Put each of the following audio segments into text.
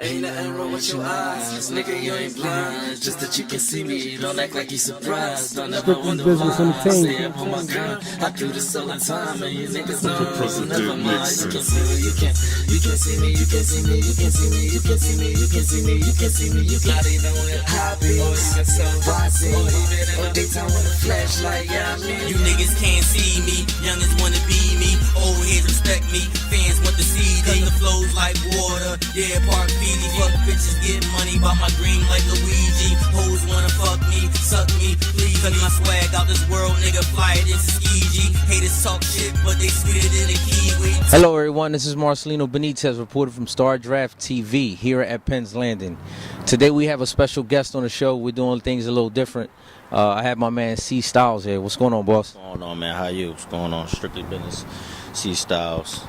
Ain't nothing wrong with your eyes, nigga, you ain't blind. Just that you can see me, don't act like you surprised. Don't ever wonder why I stay up on my grind. I do this all the time, and you niggas know. Never mind, you can see me, you can see me, you can see me, you can see me, you can see me, you can see me, you can see me, you can not even with high beams, or even so bossy, or even in the daytime with a flashlight, yeah, I mean. You niggas can't see me, youngins wanna be me, old heads respect me, fans want to see me. Cause the flow's like water, yeah, park Fiji, fuck bitches, get money, buy my green like Luigi. Hoes wanna fuck me, suck me, please. Cause my swag out this world, nigga, fly it into Skiji. Haters talk shit, but they sweeter than a kiwi. Hello everyone, this is Marcelino Benitez, reporter from Star Draft TV here at Penn's Landing. Today we have a special guest on the show. We're doing things a little different. I have my man C Stylez here. What's going on, boss? What's going on, man? How you? What's going on? Strictly business. C Stylez.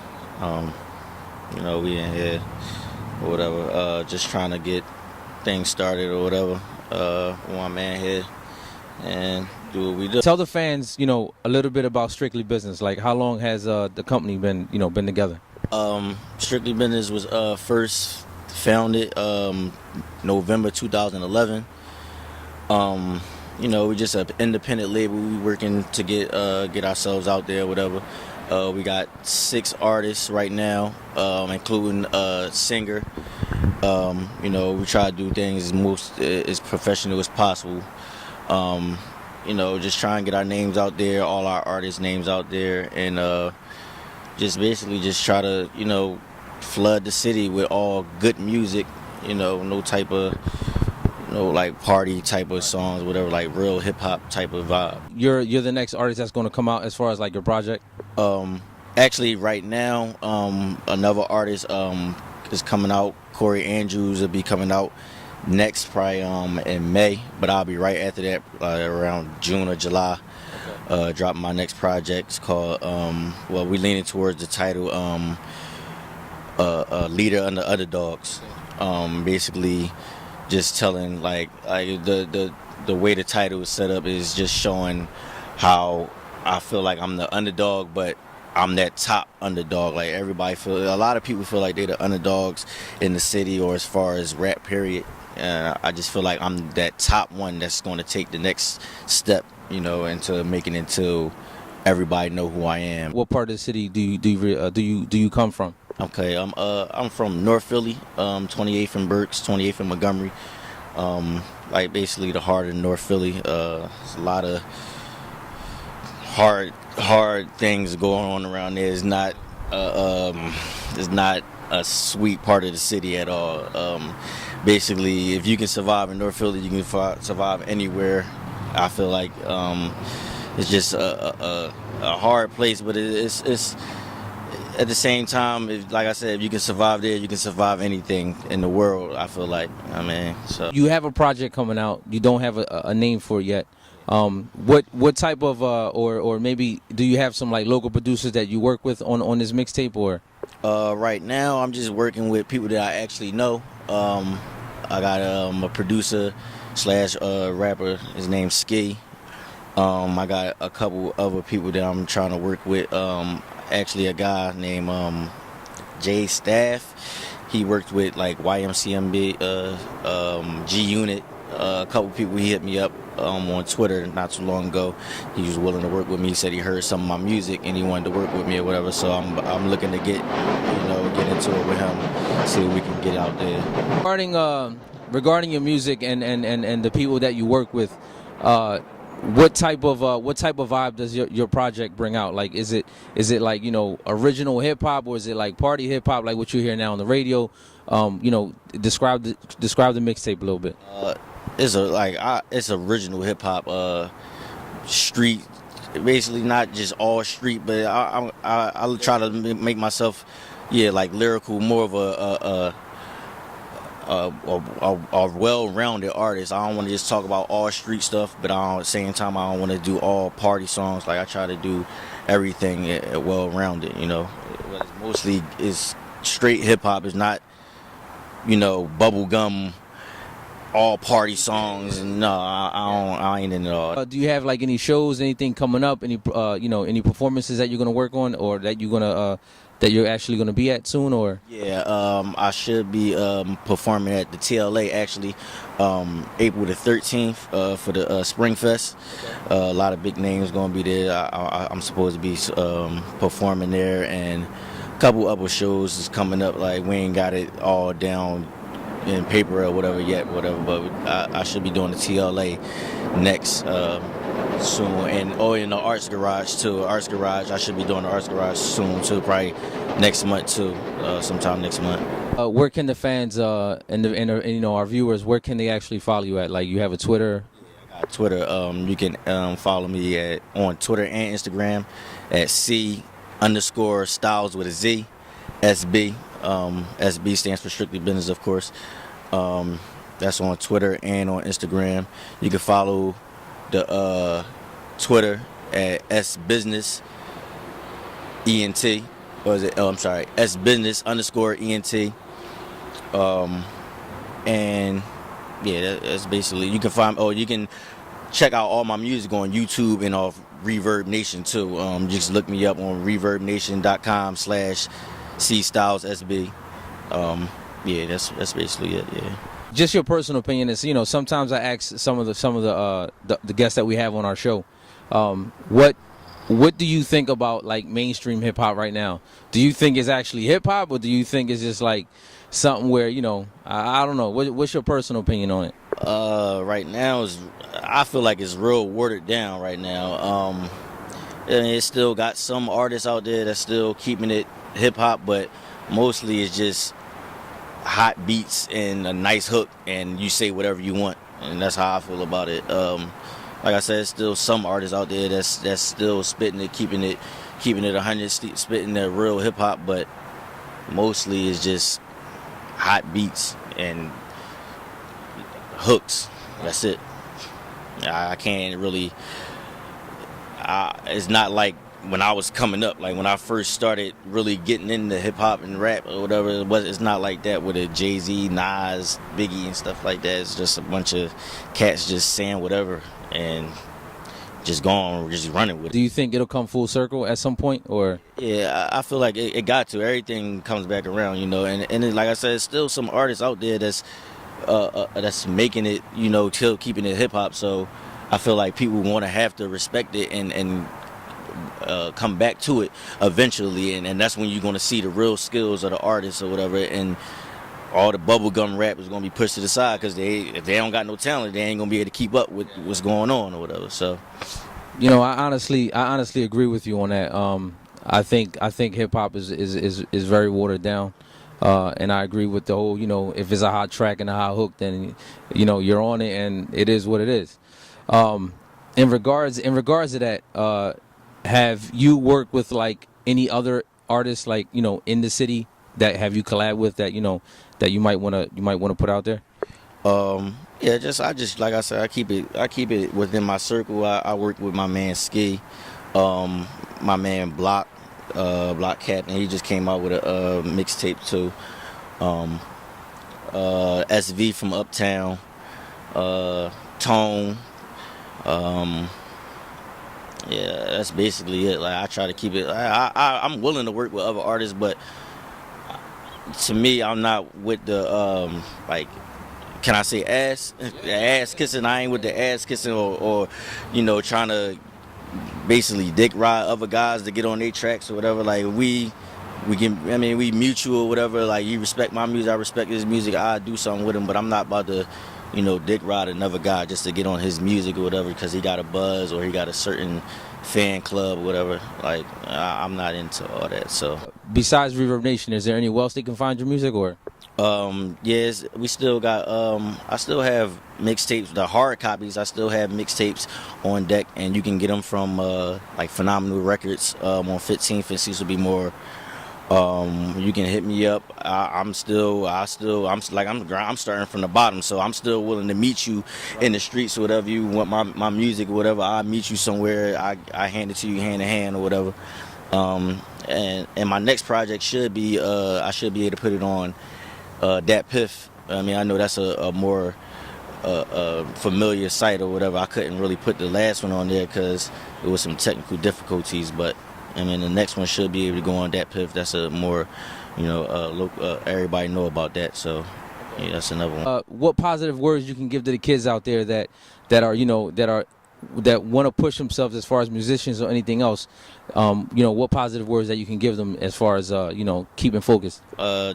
You know, we in here or whatever. Just trying to get things started or whatever. With my man here and do what we do. Tell the fans, you know, a little bit about Strictly Business. Like, how long has the company been together? Strictly Business was first founded November 2011. You know, we just an independent label. We working to get ourselves out there, whatever. We got 6 artists right now, including a singer. You know, we try to do things as professional as possible. You know, just try and get our names out there, all our artists' names out there, and just basically just try to, you know, flood the city with all good music. You know, no type of, like party type of songs, whatever, like real hip hop type of vibe. You're the next artist that's going to come out as far as like your project? Actually, right now, another artist is coming out. Corey Andrews will be coming out next, probably in May, but I'll be right after that, around June or July. Dropping my next project. It's called, well, we leaning towards the title, Leader Under Underdogs. Basically, just telling like the way the title is set up is just showing how I feel like I'm the underdog, but I'm that top underdog. Like a lot of people feel like they're the underdogs in the city or as far as rap period. And I just feel like I'm that top one that's going to take the next step, you know, into making it until everybody know who I am. What part of the city do you come from? Okay, I'm from North Philly, 28th and Berks, 28th and Montgomery. Like basically the heart of North Philly. There's a lot of hard things going on around there. It's not a sweet part of the city at all. Basically, if you can survive in North Philly, you can survive anywhere. I feel like it's just a hard place, but it's at the same time, like I said, if you can survive there, you can survive anything in the world, I feel like. I mean, so. You have a project coming out. You don't have a name for it yet. What type of, or maybe do you have some like local producers that you work with on this mixtape, or? Right now, I'm just working with people that I actually know. I got a producer / rapper. His name's Ski. I got a couple other people that I'm trying to work with. Actually, a guy named Jay Staff. He worked with like YMCMB, G Unit. A couple people, he hit me up on Twitter not too long ago. He was willing to work with me. He said he heard some of my music and he wanted to work with me or whatever. So I'm looking to get into it with him, see what we can get out there. Regarding your music and the people that you work with, what type of vibe does your project bring out? Like, is it like, you know, original hip hop, or is it like party hip hop like what you hear now on the radio? You know, describe the mixtape a little bit. It's original hip hop, street, basically not just all street, but I try to make myself, like lyrical, more of a well-rounded artist. I don't want to just talk about all street stuff, but at the same time, I don't want to do all party songs. Like, I try to do everything well-rounded, you know. Mostly is straight hip-hop. It's not, you know, bubblegum all party songs. And no, I ain't in it all. Do you have like any shows, anything coming up, any any performances that you're gonna work on, or that you're actually gonna be at soon, or? Yeah, I should be performing at the TLA actually, April the 13th for the Spring Fest. A lot of big names gonna be there. I'm supposed to be performing there, and a couple other shows is coming up. Like we ain't got it all down in paper or whatever yet, but I should be doing the TLA next soon, and in the Arts Garage too. Arts Garage, I should be doing the Arts Garage soon too, probably next month too, sometime next month. Where can the fans and our viewers, where can they actually follow you at? Like, you have a Twitter? I got Twitter. You can follow me on Twitter and Instagram at C_Stylez with a Z, SB. SB stands for Strictly Business, of course. That's on Twitter and on Instagram. You can follow the Twitter at SBusinessENT, or is it? Oh, I'm sorry, SBusiness_ENT. And yeah, that's basically. You can find. You can check out all my music on YouTube and off Reverb Nation too. Just look me up on ReverbNation.com/CStylesSB. Yeah, that's basically it. Yeah. Just your personal opinion is, sometimes I ask some of the guests that we have on our show, what do you think about like mainstream hip hop right now? Do you think it's actually hip hop, or do you think it's just like something where I don't know? What's your personal opinion on it? Right now I feel like it's real watered down right now. And it's still got some artists out there that's still keeping it hip hop, but mostly it's just hot beats and a nice hook, and you say whatever you want, and that's how I feel about it. Like I said, there's still some artists out there that's still spitting it, keeping it 100, spitting that real hip hop, but mostly it's just hot beats and hooks. That's it. I can't really. It's not like when I was coming up, like when I first started really getting into hip hop and rap or whatever. It's not like that with a Jay-Z, Nas, Biggie and stuff like that. It's just a bunch of cats just saying whatever and just going, just running with it. Do you think it'll come full circle at some point, or? Yeah, I feel like it got to. Everything comes back around, and like I said, there's still some artists out there that's making it, till keeping it hip hop. So I feel like people want to have to respect it and come back to it eventually, and that's when you're going to see the real skills of the artists or whatever, and all the bubblegum rap is going to be pushed to the side, because if they don't got no talent, they ain't going to be able to keep up with what's going on or whatever. So I honestly agree with you on that. I think hip hop is very watered down, and I agree with the whole, if it's a hot track and a hot hook, then you're on it, and it is what it is. In regards to that, have you worked with like any other artists, like in the city, that have you collab with that that you might want to put out there? Yeah, I just like I said, I keep it within my circle. I work with my man Ski, my man Block Cat, and he just came out with a mixtape too. SV from Uptown, Tone. Yeah, that's basically it. Like, I try to keep it. I'm willing to work with other artists, but to me, I'm not with the can I say ass kissing? I ain't with the ass kissing or trying to basically dick ride other guys to get on their tracks or whatever. Like we mutual, whatever. Like, you respect my music, I respect his music. I do something with him, but I'm not about to dick ride another guy just to get on his music or whatever because he got a buzz or he got a certain fan club or whatever. Like, I'm not into all that. So besides Reverb Nation, is there anywhere else they can find your music, or? Yes, we still got, I still have mixtapes, the hard copies. I still have mixtapes on deck, and you can get them from, like Phenomenal Records, on 15th and Cecil B. Moore. You can hit me up. I'm starting from the bottom, so I'm still willing to meet you in the streets or whatever. You want my music or whatever, I'll meet you somewhere. I hand it to you hand in hand or whatever. And my next project should be, I should be able to put it on Dat Piff. I mean, I know that's a more a familiar sight or whatever. I couldn't really put the last one on there because it was some technical difficulties. But I mean, the next one should be able to go on that piff. That's a more, everybody know about that. So yeah, that's another one. What positive words you can give to the kids out there that want to push themselves as far as musicians or anything else? What positive words that you can give them as far as keeping focused?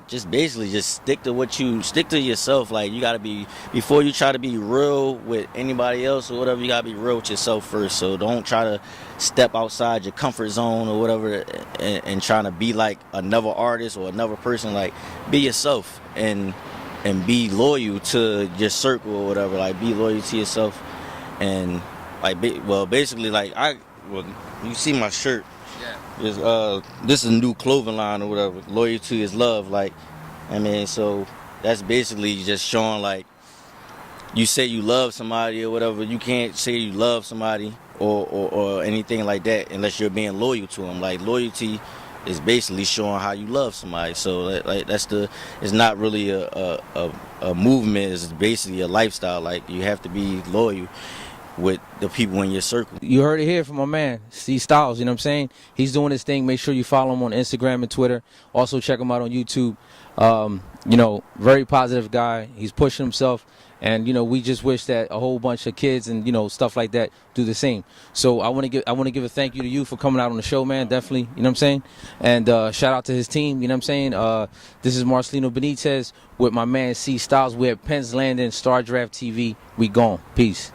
Just basically just stick to yourself. Like, you gotta be, before you try to be real with anybody else or whatever, you gotta be real with yourself first. So don't try to step outside your comfort zone or whatever and trying to be like another artist or another person. Like, be yourself and be loyal to your circle or whatever. Like, be loyal to yourself. And basically, you see my shirt. Yeah. This is a new clothing line or whatever. Loyalty is love. So that's basically just showing, like, you say you love somebody or whatever. You can't say you love somebody or anything like that unless you're being loyal to them. Like, loyalty is basically showing how you love somebody. So it's not really a movement. It's basically a lifestyle. Like, you have to be loyal with the people in your circle. You heard it here from my man, Stylez, you know what I'm saying? He's doing his thing. Make sure you follow him on Instagram and Twitter. Also check him out on YouTube. Very positive guy. He's pushing himself. And, we just wish that a whole bunch of kids and, stuff like that do the same. So I want to give a thank you to you for coming out on the show, man. Definitely, you know what I'm saying? And shout out to his team, you know what I'm saying? This is Marcelino Benitez with my man Stylez. We're at Penn's Landing, Star Draft TV. We gone. Peace.